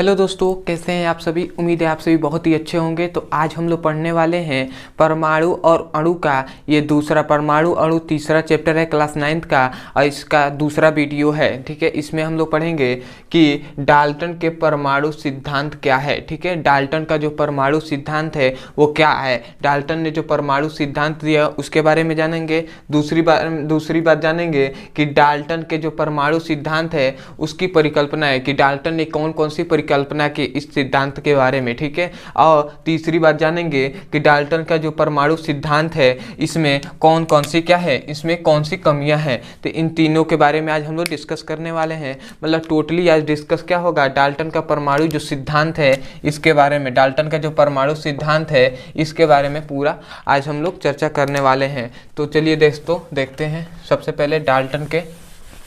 Hello दोस्तों, कैसे हैं आप सभी। उम्मीद है आप सभी बहुत ही अच्छे होंगे। तो आज हम लोग पढ़ने वाले हैं परमाणु और अणु का ये दूसरा परमाणु अणु तीसरा चैप्टर है क्लास 9th का, और इसका दूसरा वीडियो है। ठीक है, इसमें हम लोग पढ़ेंगे कि डाल्टन के परमाणु सिद्धांत क्या है। ठीक है, डाल्टन का जो परमाणु सिद्धांत है वो क्या है, डाल्टन ने जो परमाणु सिद्धांत दिया उसके बारे में जानेंगे। दूसरी बात जानेंगे कि डाल्टन के जो परमाणु सिद्धांत है उसकी परिकल्पना है कि डाल्टन ने कौन कौन सी परिकल्पना की इस सिद्धांत के बारे में। ठीक है, और तीसरी बात जानेंगे कि डाल्टन का जो परमाणु सिद्धांत है इसमें कौन कौन सी क्या है, इसमें कौन सी कमियां हैं। तो इन तीनों के बारे में आज हम लोग डिस्कस करने वाले हैं। मतलब टोटली आज डिस्कस क्या होगा, डाल्टन का परमाणु जो सिद्धांत है इसके बारे में, डाल्टन का जो परमाणु सिद्धांत है इसके बारे में पूरा आज हम लोग चर्चा करने वाले हैं। तो चलिए दोस्तों देखते हैं सबसे पहले डाल्टन के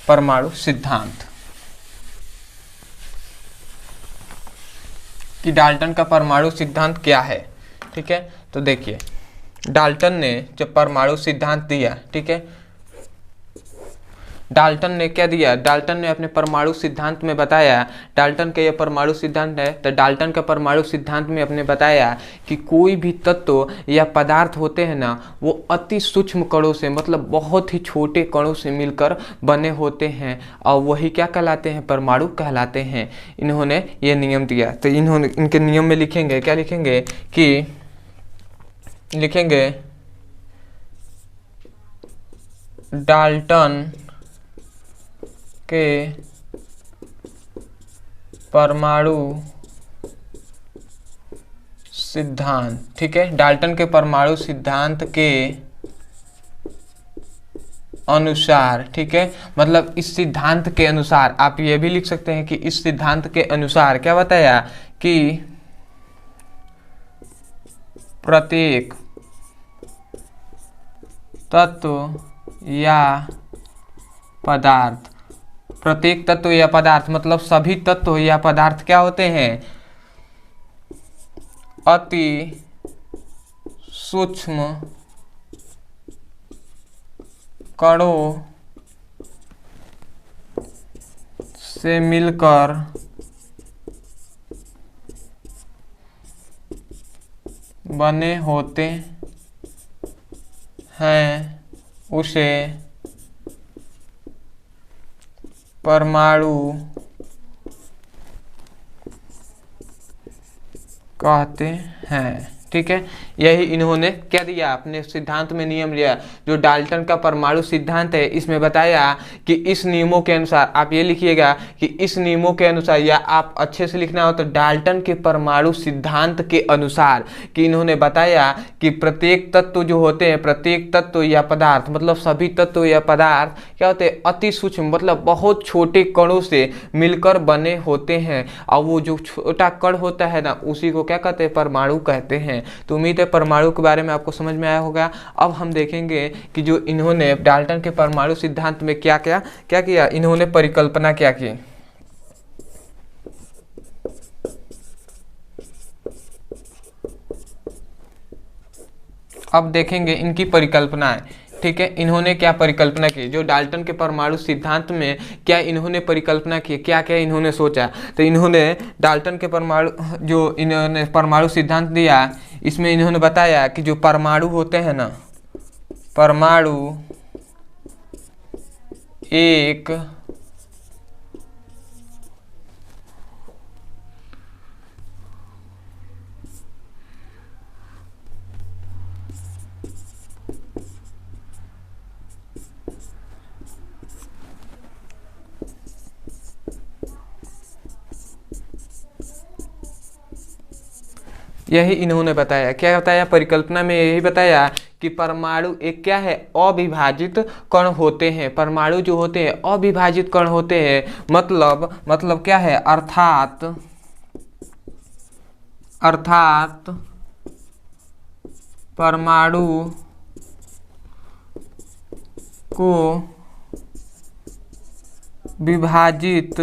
परमाणु सिद्धांत कि डाल्टन का परमाणु सिद्धांत क्या है। ठीक है, तो देखिए डाल्टन ने जब परमाणु सिद्धांत दिया, ठीक है, डाल्टन ने क्या दिया, डाल्टन ने अपने परमाणु सिद्धांत में बताया, डाल्टन का ये परमाणु सिद्धांत है। तो डाल्टन का परमाणु सिद्धांत में अपने बताया कि कोई भी तत्व या पदार्थ होते हैं ना, वो अति सूक्ष्म कणों से, मतलब बहुत ही छोटे कणों से मिलकर बने होते हैं, और वही क्या कहलाते हैं, परमाणु कहलाते हैं। इन्होंने ये नियम दिया। तो इन्होंने इनके नियम में लिखेंगे, क्या लिखेंगे कि लिखेंगे डाल्टन के परमाणु सिद्धांत। ठीक है, डाल्टन के परमाणु सिद्धांत के अनुसार, ठीक है, मतलब इस सिद्धांत के अनुसार, आप ये भी लिख सकते हैं कि इस सिद्धांत के अनुसार क्या बताया कि प्रत्येक तत्व या पदार्थ, प्रत्येक तत्व या पदार्थ मतलब सभी तत्व या पदार्थ क्या होते हैं, अति सूक्ष्म कणों से मिलकर बने होते हैं, उसे परमाणु कहते हैं। ठीक है, यही इन्होंने क्या दिया, अपने सिद्धांत में नियम लिया। जो डाल्टन का परमाणु सिद्धांत है इसमें बताया कि इस नियमों के अनुसार, आप ये लिखिएगा कि इस नियमों के अनुसार, या आप अच्छे से लिखना हो तो डाल्टन के परमाणु सिद्धांत के अनुसार, कि इन्होंने बताया कि प्रत्येक तत्व जो होते हैं, प्रत्येक तत्व या पदार्थ मतलब सभी तत्व या पदार्थ क्या होते हैं, अति सूक्ष्म मतलब बहुत छोटे कणों से मिलकर बने होते हैं, और वो जो छोटा कण होता है ना उसी को क्या कहते हैं, परमाणु कहते हैं। तो उम्मीद है परमाणु के बारे में आपको समझ में आया होगा। अब हम देखेंगे कि जो इन्होंने डाल्टन के परमाणु सिद्धांत में क्या किया, इन्होंने परिकल्पना क्या की। अब देखेंगे इनकी परिकल्पनाएं। ठीक है, इन्होंने क्या परिकल्पना की, जो डाल्टन के परमाणु सिद्धांत में क्या इन्होंने परिकल्पना की, क्या क्या इन्होंने सोचा। तो इन्होंने डाल्टन के परमाणु, जो इन्होंने परमाणु सिद्धांत दिया इसमें इन्होंने बताया कि जो परमाणु होते हैं ना, परमाणु एक यही इन्होंने बताया, क्या बताया परिकल्पना में, यही बताया कि परमाणु एक क्या है, अविभाजित कण होते हैं। परमाणु जो होते हैं अविभाजित कण होते हैं, मतलब क्या है, अर्थात परमाणु को विभाजित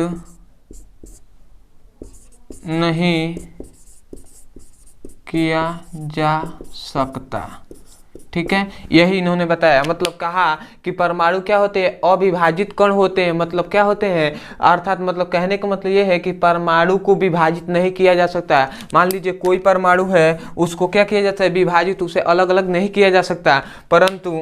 नहीं किया जा सकता। ठीक है, यही इन्होंने बताया। मतलब कहा कि परमाणु क्या होते हैं, अविभाजित कण होते हैं। मतलब क्या होते हैं, अर्थात मतलब कहने का मतलब ये है कि परमाणु को विभाजित नहीं किया जा सकता। मान लीजिए कोई परमाणु है, उसको क्या किया जाता है, विभाजित, उसे अलग अलग नहीं किया जा सकता। परंतु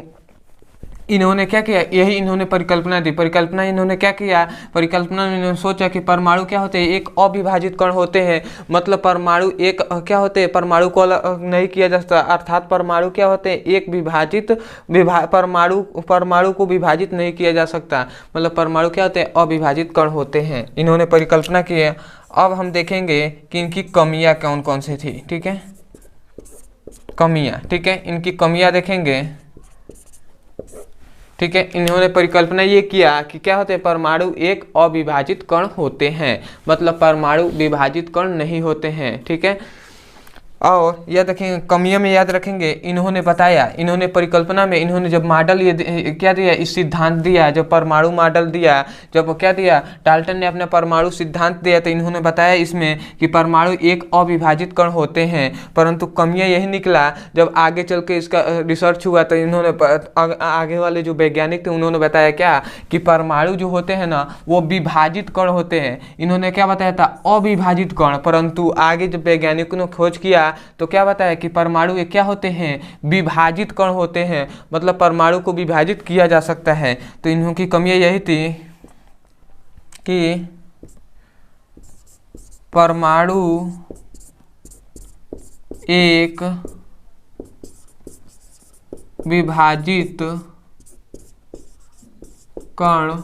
इन्होंने क्या किया, यही इन्होंने परिकल्पना दी। परिकल्पना इन्होंने क्या किया, परिकल्पना में इन्होंने सोचा कि परमाणु क्या होते हैं, एक अविभाजित कण होते हैं। मतलब परमाणु एक क्या होते हैं, परमाणु को अलग नहीं किया जा सकता। अर्थात परमाणु क्या होते हैं, एक विभाजित परमाणु को विभाजित नहीं किया जा सकता। मतलब परमाणु क्या होते हैं, अविभाजित कण होते हैं। इन्होंने परिकल्पना की है। अब हम देखेंगे कि इनकी कमियां कौन कौन सी थी। ठीक है, कमियां, ठीक है, इनकी कमियां देखेंगे। ठीक है, इन्होंने परिकल्पना ये किया कि क्या होते हैं, परमाणु एक अविभाजित कण होते हैं। मतलब परमाणु विभाजित कण नहीं होते हैं। ठीक है, और यह देखेंगे, कमियों में याद रखेंगे, इन्होंने बताया, इन्होंने परिकल्पना में इन्होंने जब मॉडल ये क्या दिया, इस सिद्धांत दिया, जब परमाणु मॉडल दिया, जब क्या दिया, डाल्टन ने अपना परमाणु सिद्धांत दिया, तो इन्होंने बताया इसमें कि परमाणु एक अविभाजित कण होते हैं। परंतु कमियां यही निकला, जब आगे चल के इसका रिसर्च हुआ तो इन्होंने आगे वाले जो वैज्ञानिक थे उन्होंने बताया क्या, कि परमाणु जो होते हैं ना, वो विभाजित कण होते हैं। इन्होंने क्या बताया था, अविभाजित कण। परंतु आगे जब वैज्ञानिकों ने खोज किया तो क्या बताया कि परमाणु ये क्या होते हैं, विभाजित कण होते हैं। मतलब परमाणु को विभाजित किया जा सकता है। तो इन्हों की कमियां यही थी कि परमाणु एक विभाजित कण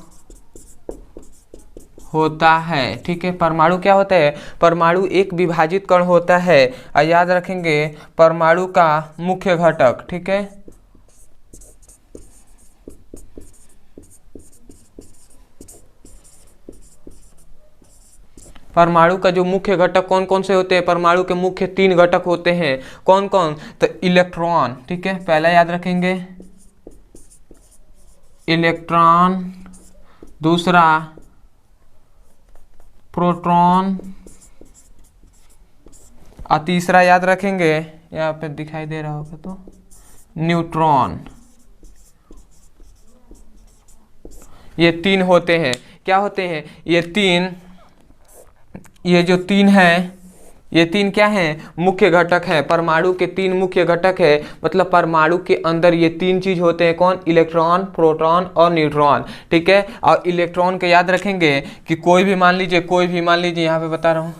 होता है। ठीक है, परमाणु क्या होता है, परमाणु एक विभाजित कण होता है। और याद रखेंगे परमाणु का मुख्य घटक, ठीक है, परमाणु का जो मुख्य घटक कौन कौन से होते हैं, परमाणु के मुख्य 3 घटक होते हैं। कौन कौन, तो इलेक्ट्रॉन, ठीक है, पहला याद रखेंगे इलेक्ट्रॉन, दूसरा प्रोटॉन, और तीसरा याद रखेंगे, यहाँ पे दिखाई दे रहा होगा तो न्यूट्रॉन। ये 3 होते हैं। क्या होते हैं ये 3, ये जो 3 हैं, ये 3 क्या हैं, मुख्य घटक हैं। परमाणु के 3 मुख्य घटक है। मतलब परमाणु के अंदर ये 3 चीज होते हैं। कौन, इलेक्ट्रॉन, प्रोटॉन और न्यूट्रॉन। ठीक है, और इलेक्ट्रॉन के याद रखेंगे कि कोई भी मान लीजिए यहाँ पे बता रहा हूँ,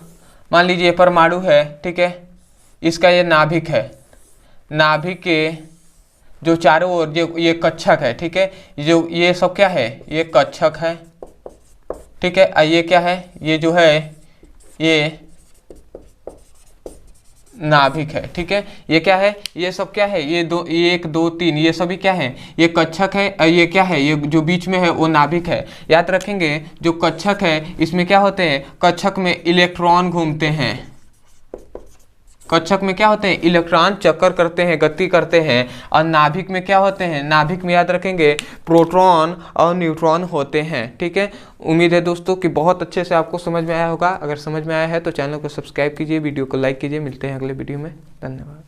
मान लीजिए परमाणु है, ठीक है, इसका ये नाभिक है, नाभिक के जो चारों ओर जो ये कक्षक है, ठीक है, जो ये सब क्या है, ये कक्षक है, ठीक है, और ये क्या है, ये जो है ये नाभिक है। ठीक है, ये क्या है, ये सब क्या है, ये 1 2 3 ये सभी क्या है, ये कक्षक है, और ये क्या है, ये जो बीच में है वो नाभिक है। याद रखेंगे जो कक्षक है इसमें क्या होते हैं, कक्षक में इलेक्ट्रॉन घूमते हैं। कक्षक में क्या होते हैं, इलेक्ट्रॉन चक्कर करते हैं, गति करते हैं। और नाभिक में क्या होते हैं, नाभिक में याद रखेंगे प्रोटॉन और न्यूट्रॉन होते हैं। ठीक है, उम्मीद है दोस्तों कि बहुत अच्छे से आपको समझ में आया होगा। अगर समझ में आया है तो चैनल को सब्सक्राइब कीजिए, वीडियो को लाइक कीजिए। मिलते हैं अगले वीडियो में, धन्यवाद।